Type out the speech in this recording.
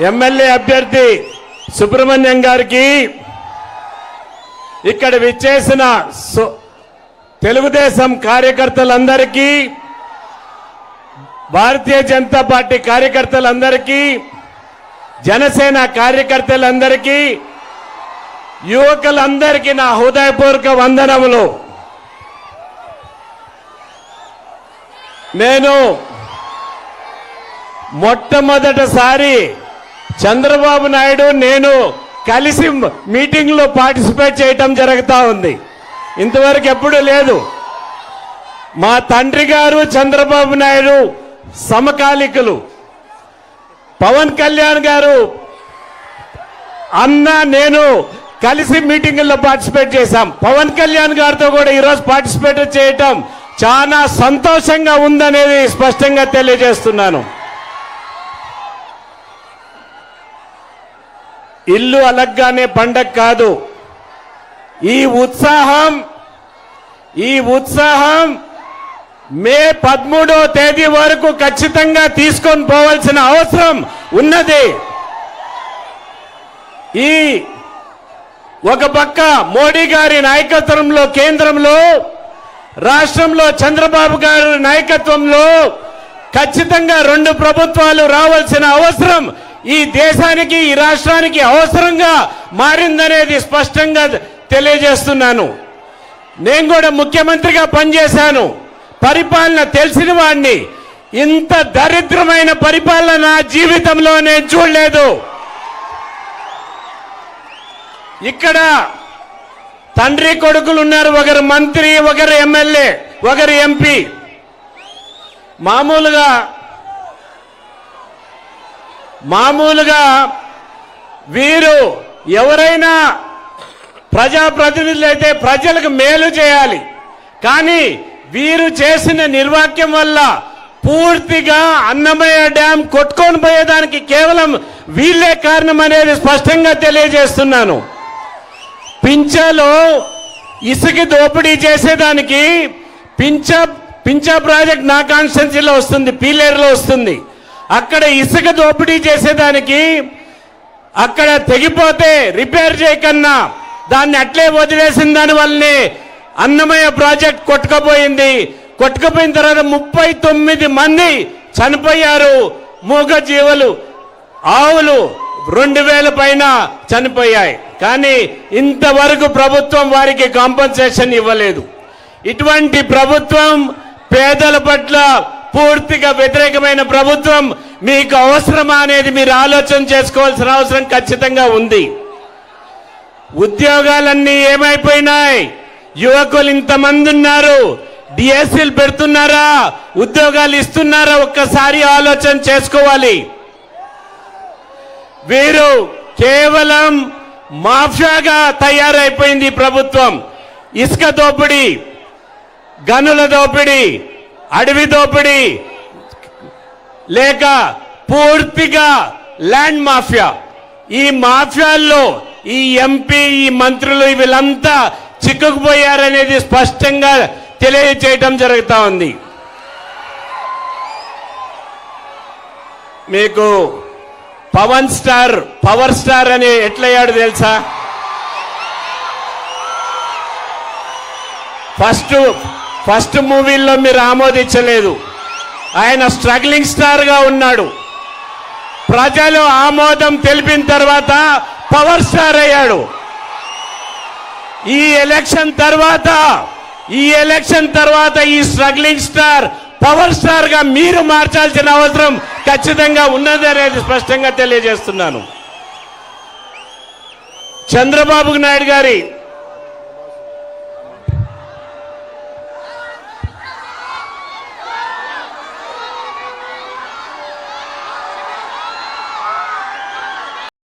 MLA అభ్యర్థి సుబ్రహ్మణ్యం గారికి, ఇక్కడ విచ్చేసిన తెలుగుదేశం కార్యకర్తలందరికీ, భారతీయ జనతా పార్టీ కార్యకర్తలందరికీ, జనసేన కార్యకర్తలందరికీ, యువకులందరికీ నా హృదయపూర్వక వందనములు. నేను మొట్టమొదటిసారి చంద్రబాబు నాయుడు నేను కలిసి మీటింగ్ లో పార్టిసిపేట్ చేయటం జరుగుతూ ఉంది. ఇంతవరకు ఎప్పుడూ లేదు. మా తండ్రి గారు చంద్రబాబు నాయుడు సమకాలికులు. పవన్ కళ్యాణ్ గారు అన్న నేను కలిసి మీటింగుల్లో పార్టిసిపేట్ చేశాం. పవన్ కళ్యాణ్ గారితో కూడా ఈరోజు పార్టిసిపేట్ చేయటం చాలా సంతోషంగా ఉందనేది స్పష్టంగా తెలియజేస్తున్నాను. ఇల్లు అలగ్గానే పండగ కాదు. ఈ ఉత్సాహం మే 13వ తేదీ వరకు ఖచ్చితంగా తీసుకొని పోవాల్సిన అవసరం ఉన్నది. ఈ ఒక పక్క మోడీ గారి నాయకత్వంలో కేంద్రంలో, రాష్ట్రంలో చంద్రబాబు గారి నాయకత్వంలో ఖచ్చితంగా 2 ప్రభుత్వాలు రావాల్సిన అవసరం ఈ దేశానికి, ఈ రాష్ట్రానికి అవసరంగా మారిందనేది స్పష్టంగా తెలియజేస్తున్నాను. నేను కూడా ముఖ్యమంత్రిగా పనిచేశాను. పరిపాలన తెలిసిన వాడిని. ఇంత దరిద్రమైన పరిపాలన నా జీవితంలో నేను చూడలేదు. ఇక్కడ తండ్రి కొడుకులు ఉన్నారు. ఒకరు మంత్రి, ఒకరు ఎమ్మెల్యే, ఒకరు ఎంపీ. మామూలుగా వీరు ఎవరైనా ప్రజాప్రతినిధులు అయితే ప్రజలకు మేలు చేయాలి. కానీ వీరు చేసిన నిర్వాక్యం వల్ల పూర్తిగా అన్నమయ్య డ్యాం కొట్టుకొని పోయేదానికి కేవలం వీళ్ళే కారణం అనేది స్పష్టంగా తెలియజేస్తున్నాను. పింఛలో ఇసుక దోపిడీ చేసేదానికి పింఛ ప్రాజెక్ట్ నా కాన్స్టిట్యున్సీలో వస్తుంది, పీలేరులో వస్తుంది. అక్కడ ఇసుక దోపిడీ చేసేదానికి అక్కడ తెగిపోతే రిపేర్ చేయకన్నా దాన్ని అట్లే వదిలేసిన దాని వల్లనే అన్నమయ్య ప్రాజెక్ట్ కొట్టుకుపోయింది. కొట్టుకుపోయిన తర్వాత 39 మంది చనిపోయారు. మూగ జీవులు, ఆవులు 2000 పైన చనిపోయాయి. కానీ ఇంతవరకు ప్రభుత్వం వారికి కాంపన్సేషన్ ఇవ్వలేదు. ఇటువంటి ప్రభుత్వం పేదల పట్ల పూర్తిగా వ్యతిరేకమైన ప్రభుత్వం మీకు అవసరమా అనేది మీరు ఆలోచన చేసుకోవాల్సిన అవసరం ఖచ్చితంగా ఉంది. ఉద్యోగాలన్నీ ఏమైపోయినాయి? యువకులు ఇంతమంది ఉన్నారు. డిఎస్సీలు పెడుతున్నారా? ఉద్యోగాలు ఇస్తున్నారా? ఒక్కసారి ఆలోచన చేసుకోవాలి. వీరు కేవలం మాఫియాగా తయారైపోయింది ప్రభుత్వం. ఇసుక దోపిడీ, గనుల దోపిడీ, అడవి దోపిడీ, లేక పూర్తిగా ల్యాండ్ మాఫియా. ఈ మాఫియాల్లో ఈ ఎంపీ, ఈ మంత్రులు వీళ్ళంతా చిక్కుకుపోయారనేది స్పష్టంగా తెలియజేయటం జరుగుతూ ఉంది. మీకు పవర్ స్టార్ అని ఎట్లయ్యాడు తెలుసా? ఫస్ట్ మూవీల్లో మీరు ఆమోదించలేదు. ఆయన స్ట్రగ్లింగ్ స్టార్ గా ఉన్నాడు. ప్రజలు ఆమోదం తెలిపిన తర్వాత పవర్ స్టార్ అయ్యాడు. ఈ ఎలక్షన్ తర్వాత ఈ స్ట్రగ్లింగ్ స్టార్ పవర్ స్టార్ గా మీరు మార్చాల్సిన అవసరం ఖచ్చితంగా ఉన్నది అనేది స్పష్టంగా తెలియజేస్తున్నాను. చంద్రబాబు నాయుడు గారి